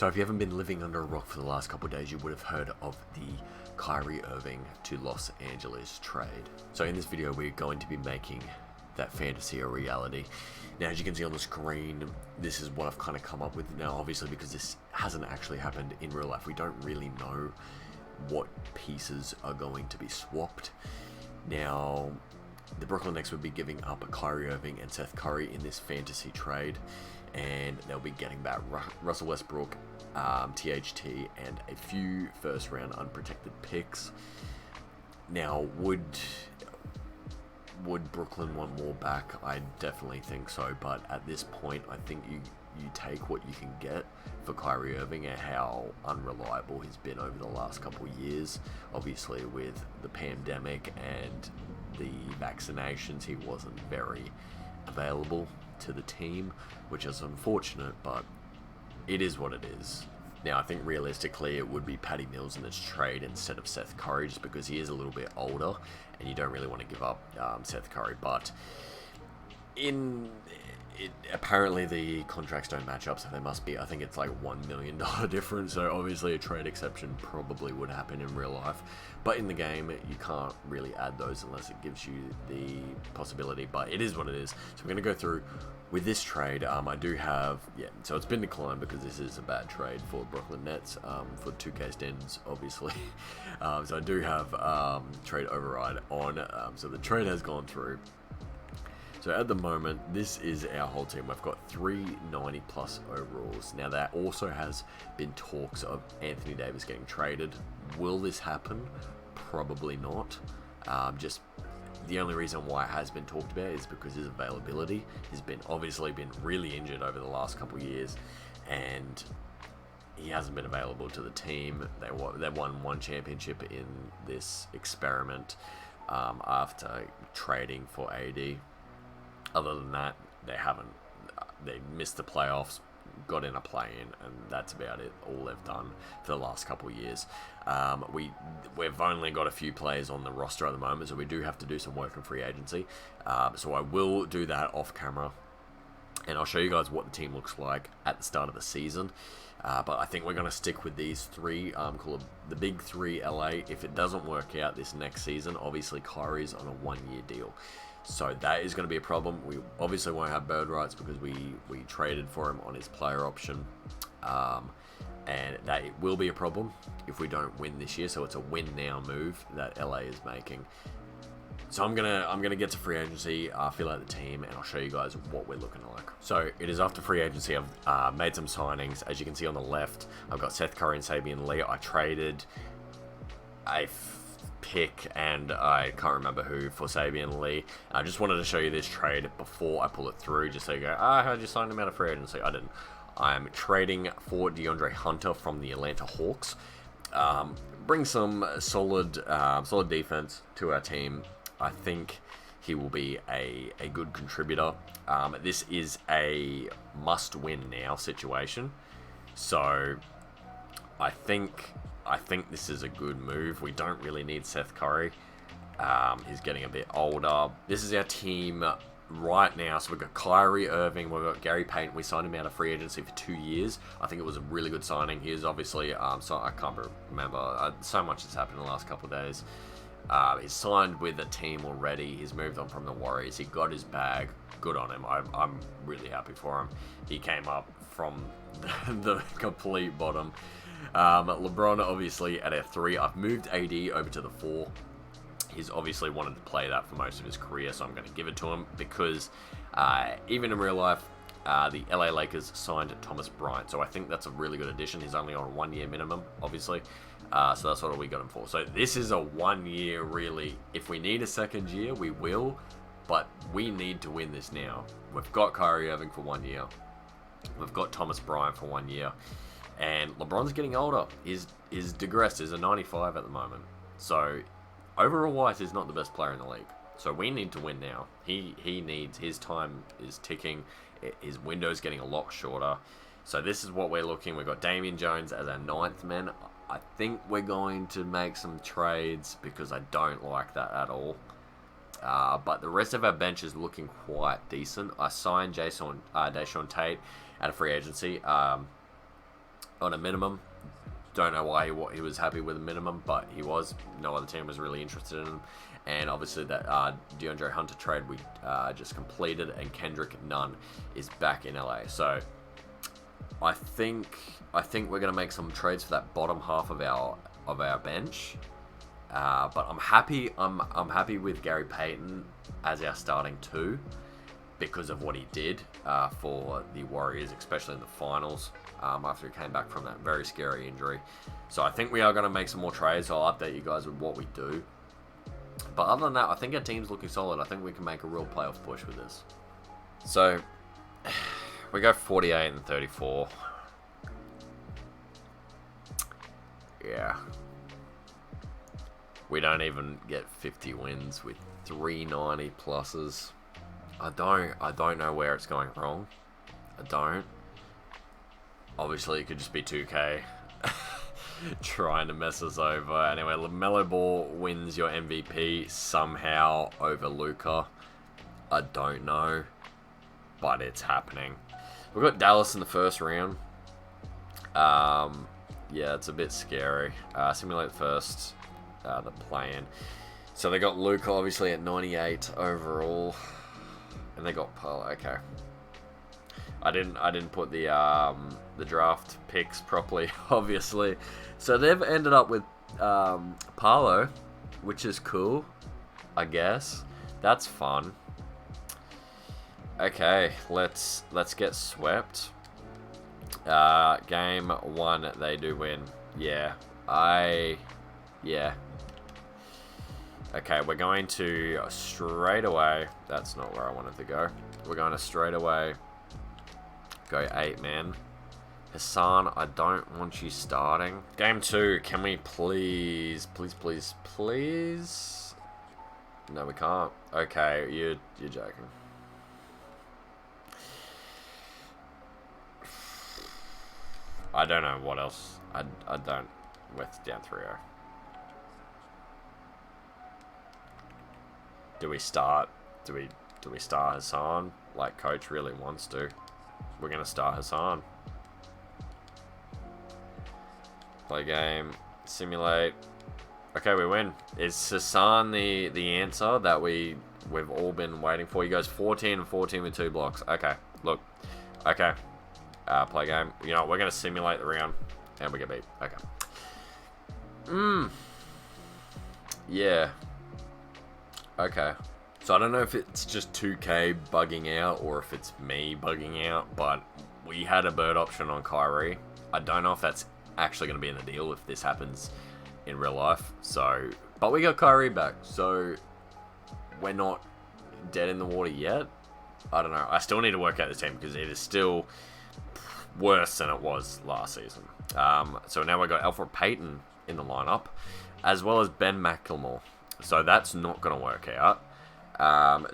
So if you haven't been living under a rock for the last couple of days, you would have heard of the Kyrie Irving to Los Angeles trade. So in this video, we're going to be making that fantasy a reality. Now, as you can see on the screen, this is what I've kind of come up with now, obviously, because this hasn't actually happened in real life. We don't really know what pieces are going to be swapped. Now, the Brooklyn Nets would be giving up a Kyrie Irving and Seth Curry in this fantasy trade, and they'll be getting back Russell Westbrook, THT, and a few first-round unprotected picks. Now, would Brooklyn want more back? I definitely think so, but at this point, I think you take what you can get for Kyrie Irving and how unreliable he's been over the last couple of years. Obviously, with the pandemic and the vaccinations, he wasn't very available to the team, which is unfortunate, but it is what it is. Now, I think realistically it would be Patty Mills in this trade instead of Seth Curry, just because he is a little bit older and you don't really want to give up Seth Curry. But apparently the contracts don't match up, so there must be, I think it's like $1 million difference. So obviously a trade exception probably would happen in real life, but in the game you can't really add those unless it gives you the possibility. But it is what it is. So we're going to go through with this trade. I do have, so it's been declined because this is a bad trade for Brooklyn Nets, for 2K standards, obviously. So I do have trade override on, so the trade has gone through. So at the moment, this is our whole team. We've got 390 plus overalls. Now, there also has been talks of Anthony Davis getting traded. Will this happen? Probably not. Just the only reason why it has been talked about is because his availability has been obviously been really injured over the last couple of years, and he hasn't been available to the team. They won one championship in this experiment after trading for AD. Other than that, they haven't. They missed the playoffs, got in a play-in, and that's about it. All they've done for the last couple of years. We've only got a few players on the roster at the moment, so we do have to do some work in free agency. So I will do that off camera, and I'll show you guys what the team looks like at the start of the season. But I think we're going to stick with these three, call it the big three LA. If it doesn't work out this next season, obviously Kyrie's on a 1-year deal. So that is going to be a problem. We obviously won't have bird rights because we traded for him on his player option. And that will be a problem if we don't win this year. So it's a win now move that LA is making. So I'm gonna get to free agency, fill out the team, and I'll show you guys what we're looking like. So it is after free agency. I've made some signings. As you can see on the left, I've got Seth Curry and Sabian Lee. I traded a pick, and I can't remember who, for Sabian Lee. I just wanted to show you this trade before I pull it through, just so you go, I heard you signed him out of free agency. I didn't. I'm trading for DeAndre Hunter from the Atlanta Hawks. Bring some solid defense to our team. I think he will be a good contributor. This is a must-win now situation, so I think this is a good move. We don't really need Seth Curry. He's getting a bit older. This is our team right now. So we've got Kyrie Irving. We've got Gary Payton. We signed him out of free agency for 2 years. I think it was a really good signing. He is obviously, so I can't remember. So much has happened in the last couple of days. He's signed with a team already. He's moved on from the Warriors. He got his bag. Good on him. I'm really happy for him. He came up from the complete bottom. LeBron obviously at our 3. I've moved AD over to the 4. He's obviously wanted to play that for most of his career, so I'm going to give it to him because even in real life, the LA Lakers signed Thomas Bryant, so I think that's a really good addition. He's only on a 1-year minimum, obviously, so that's what we got him for. So this is a 1-year, really. If we need a second year, we will, but we need to win this now. We've got Kyrie Irving for 1 year. We've got Thomas Bryant for 1 year. And LeBron's getting older. He's digressed. He's a 95 at the moment. So overall wise, he's not the best player in the league. So we need to win now. He needs, his time is ticking. His window's getting a lot shorter. So this is what we're looking. We've got Damian Jones as our 9th man. I think we're going to make some trades because I don't like that at all. But the rest of our bench is looking quite decent. I signed Jason Tate out of free agency. on a minimum. Don't know why he was happy with a minimum, but he was. No other team was really interested in him. And obviously that DeAndre Hunter trade we just completed, and Kendrick Nunn is back in LA. So I think we're gonna make some trades for that bottom half of our bench. But I'm happy. I'm happy with Gary Payton as our starting 2 because of what he did for the Warriors, especially in the finals after he came back from that very scary injury. So I think we are going to make some more trades. I'll update you guys with what we do. But other than that, I think our team's looking solid. I think we can make a real playoff push with this. So we go 48 and 34. Yeah. We don't even get 50 wins with 390 pluses. I don't know where it's going wrong. I don't. Obviously, it could just be 2K trying to mess us over. Anyway, LaMelo Ball wins your MVP somehow over Luka. I don't know, but it's happening. We've got Dallas in the first round. Yeah, it's a bit scary. Simulate first. The play-in. So they got Luka obviously at 98 overall, and they got Paolo. Okay, I didn't put the draft picks properly, obviously. So they've ended up with Paolo, which is cool, I guess. That's fun. Okay, let's get swept. Game 1 they do win. Yeah. Okay, we're going to straight away. That's not where I wanted to go. We're going to straight away go 8-man. Hassan, I don't want you starting. Game 2, can we please? No, we can't. Okay, you're joking. I don't know what else. I don't. We're down 3-0. Do we start? Do we start Hassan? Like coach really wants to. We're gonna start Hassan. Play game. Simulate. Okay, we win. Is Hassan the answer that we've all been waiting for? He goes 14 and 14 with 2 blocks. Okay, look. Okay. Play game. You know, we're gonna simulate the round and we get beat. Okay. Yeah. Okay. So I don't know if it's just 2K bugging out or if it's me bugging out, but we had a bird option on Kyrie. I don't know if that's actually going to be in the deal if this happens in real life. So, but we got Kyrie back, so we're not dead in the water yet. I don't know. I still need to work out this team because it is still worse than it was last season. So now we've got Elfrid Payton in the lineup, as well as Ben McLemore. So that's not going to work out.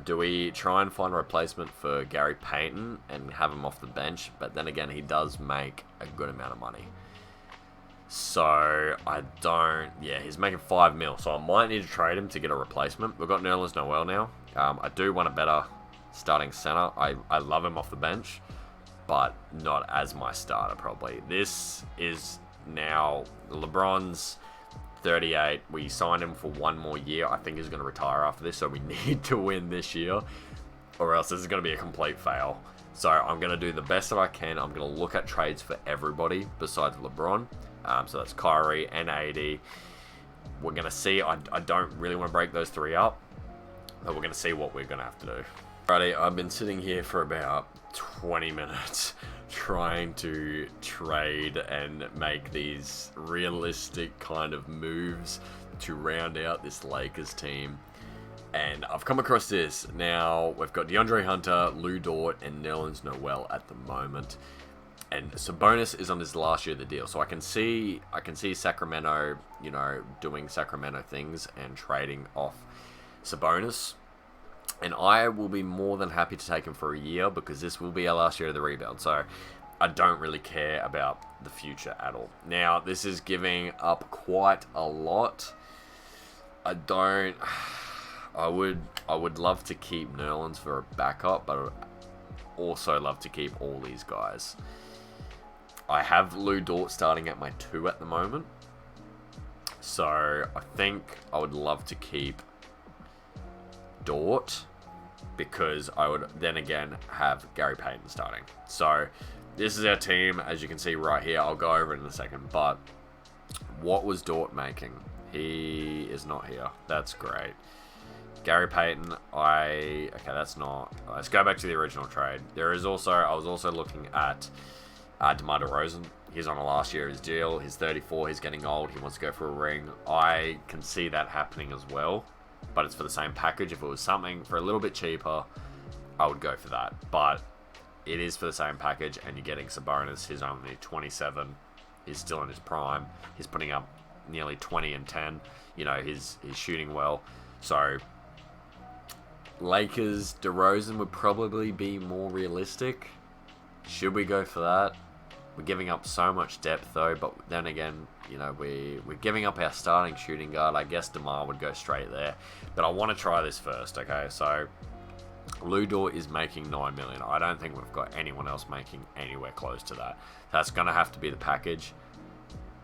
Do we try and find a replacement for Gary Payton and have him off the bench? But then again, he does make a good amount of money. So I don't... Yeah, he's making $5 million. So I might need to trade him to get a replacement. We've got Nerlens Noel now. I do want a better starting center. I love him off the bench, but not as my starter probably. This is now LeBron's 38. We signed him for 1 more year. I think he's going to retire after this, so we need to win this year, or else this is going to be a complete fail. So I'm going to do the best that I can. I'm going to look at trades for everybody besides LeBron. So that's Kyrie and AD. We're going to see. I don't really want to break those 3 up, but we're going to see what we're going to have to do. Alrighty, I've been sitting here for about 20 minutes trying to trade and make these realistic kind of moves to round out this Lakers team. And I've come across this. Now, we've got DeAndre Hunter, Lou Dort, and Nerlens Noel at the moment. And Sabonis is on his last year of the deal. So I can see Sacramento, you know, doing Sacramento things and trading off Sabonis. And I will be more than happy to take him for a year because this will be our last year of the rebuild. So I don't really care about the future at all. Now, this is giving up quite a lot. I would love to keep Nerlens for a backup, but I would also love to keep all these guys. I have Lou Dort starting at my 2 at the moment. So I think I would love to keep Dort, because I would then again have Gary Payton starting. So this is our team, as you can see right here. I'll go over it in a second, but what was Dort making? He is not here. That's great. Gary Payton, okay, that's not. Let's go back to the original trade. There is also, I was also looking at DeMar DeRozan. He's on a last year of his deal. He's 34. He's getting old. He wants to go for a ring. I can see that happening as well, but it's for the same package. If it was something for a little bit cheaper, I would go for that. But it is for the same package, and you're getting Sabonis. He's only 27. He's still in his prime. He's putting up nearly 20 and 10. You know, he's shooting well. So Lakers, DeRozan would probably be more realistic. Should we go for that? We're giving up so much depth though, but then again, you know, we're giving up our starting shooting guard. I guess DeMar would go straight there, but I want to try this first. Okay, so Lou Dort is making $9 million. I don't think we've got anyone else making anywhere close to that. That's gonna have to be the package.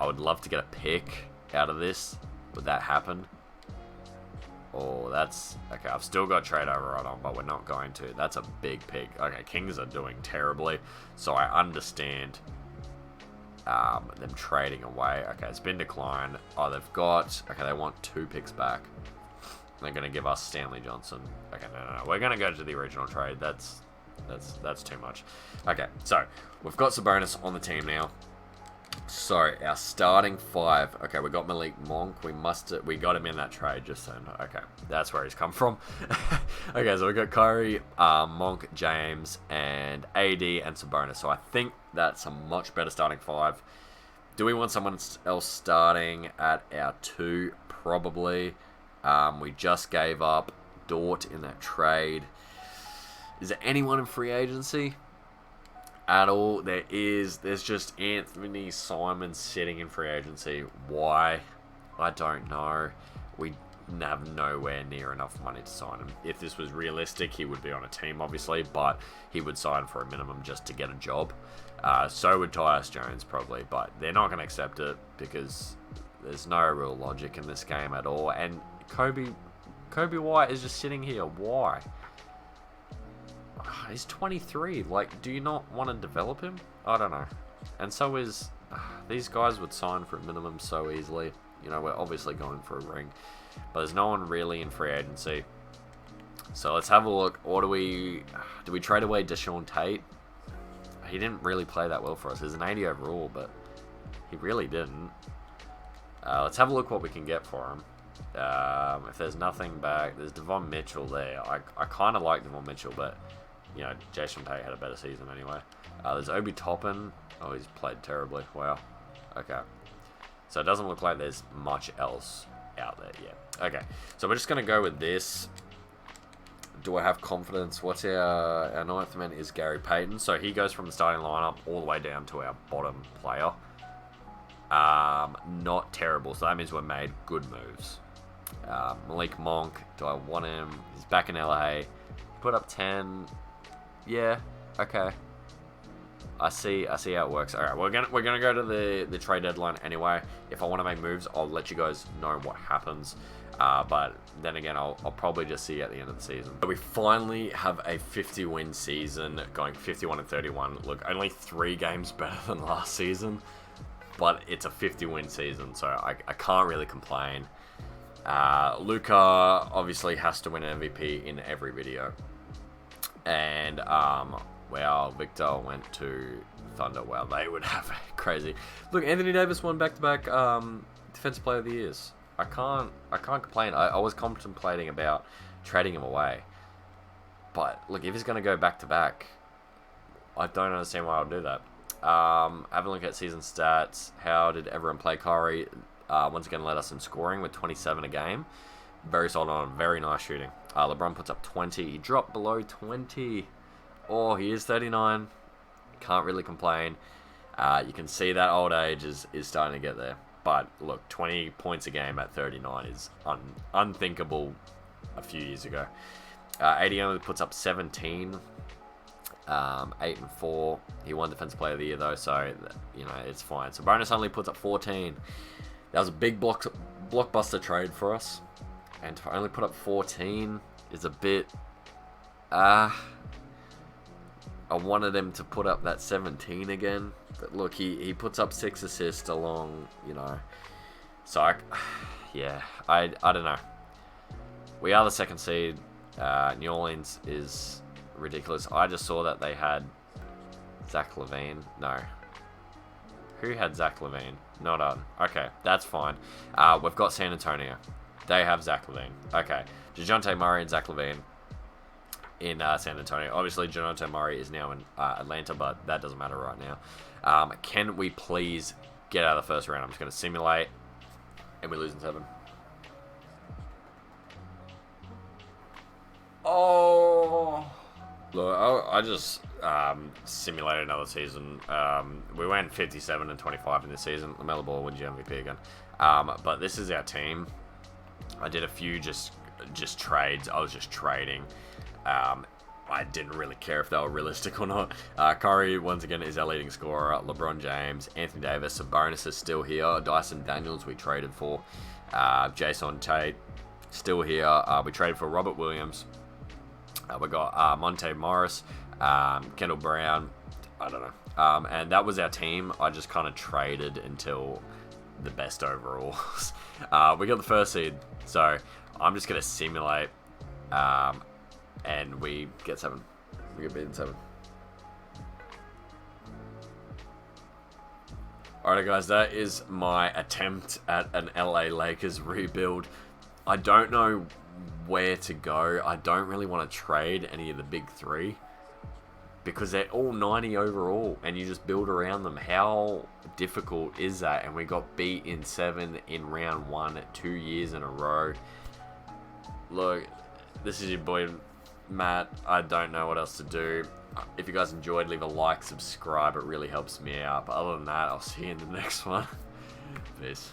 I would love to get a pick out of this. Would that happen? Oh, that's okay. I've still got trade override on, but we're not going to. That's a big pick. Okay, Kings are doing terribly, so I understand them trading away. Okay, it's been declined. Oh, they've got. Okay, they want 2 picks back. They're going to give us Stanley Johnson. Okay, no. We're going to go to the original trade. That's too much. Okay, so we've got Sabonis on the team now. So our starting 5. Okay, we got Malik Monk. We got him in that trade just then. Okay, that's where he's come from. Okay, so we got Kyrie, Monk, James, and AD and Sabonis. So I think that's a much better starting 5. Do we want someone else starting at our 2? Probably. We just gave up Dort in that trade. Is there anyone in free agency at all? There's just Anthony Simons sitting in free agency. Why? I don't know. We have nowhere near enough money to sign him. If this was realistic, he would be on a team, obviously, but he would sign for a minimum just to get a job. So would Tyus Jones, probably, but they're not going to accept it because there's no real logic in this game at all. And Kobe White is just sitting here. Why? He's 23. Like, do you not want to develop him? I don't know. And so is... These guys would sign for a minimum so easily. You know, we're obviously going for a ring. But there's no one really in free agency. So let's have a look. Or do we trade away Deshaun Tate? He didn't really play that well for us. He's an 80 overall, but he really didn't. Let's have a look what we can get for him. If there's nothing back, there's Devon Mitchell there. I kind of like Devon Mitchell, but... You know, Jason Tate had a better season anyway. There's Obi Toppin. Oh, he's played terribly. Wow. Okay. So it doesn't look like there's much else out there yet. Okay. So we're just going to go with this. Do I have confidence? What's our 9th man is Gary Payton. So he goes from the starting lineup all the way down to our bottom player. Not terrible. So that means we've made good moves. Malik Monk. Do I want him? He's back in LA. Put up 10... Yeah, okay. I see how it works. Alright, we're gonna go to the trade deadline anyway. If I want to make moves, I'll let you guys know what happens. But then again, I'll probably just see you at the end of the season. So we finally have a 50-win season, going 51-31. Look, only 3 games better than last season, but it's a 50-win season, so I can't really complain. Luka obviously has to win an MVP in every video. And, well, Victor went to Thunder. Well, they would have a crazy... Look, Anthony Davis won back-to-back Defensive Player of the Years. I can't complain. I was contemplating about trading him away. But, look, if he's going to go back-to-back, I don't understand why I would do that. Have a look at season stats. How did everyone play? Kyrie, once again, led us in scoring with 27 a game. Very solid on, very nice shooting. LeBron puts up 20. He dropped below 20. Oh, he is 39. Can't really complain. You can see that old age is starting to get there. But look, 20 points a game at 39 is unthinkable a few years ago. AD only puts up 17. 8-4. He won Defensive Player of the Year though, so you know it's fine. So Bonus only puts up 14. That was a big blockbuster trade for us, and to only put up 14 is a bit. I wanted him to put up that 17 again, but look, he puts up 6 assists along, you know. So I don't know. We are the second seed. New Orleans is ridiculous. I just saw that they had Zach LaVine. No. Who had Zach LaVine? Not on. Okay, that's fine. We've got San Antonio. They have Zach LaVine. Okay. DeJounte Murray and Zach LaVine in San Antonio. Obviously, DeJounte Murray is now in Atlanta, but that doesn't matter right now. Can we please get out of the first round? I'm just going to simulate, and we lose in 7. Oh, look, I just simulated another season. We went 57-25 in this season. LaMelo Ball wins the MVP again. But this is our team. I did a few just trades. I was just trading. I didn't really care if they were realistic or not. Kyrie, once again, is our leading scorer. LeBron James, Anthony Davis, Sabonis is still here. Dyson Daniels, we traded for. Jason Tate, still here. We traded for Robert Williams. We got Monte Morris, Kendall Brown. I don't know. And that was our team. I just kind of traded until the best overalls. We got the first seed. So I'm just going to simulate. And we get 7. We get beaten 7. Alright guys, that is my attempt at an LA Lakers rebuild. I don't know where to go. I don't really want to trade any of the big 3 because they're all 90 overall and you just build around them. How difficult is that? And we got beat in 7 in round 1 2 years in a row. Look, this is your boy Matt. I don't know what else to do. If you guys enjoyed, leave a like, subscribe. It really helps me out. But other than that, I'll see you in the next one. Peace.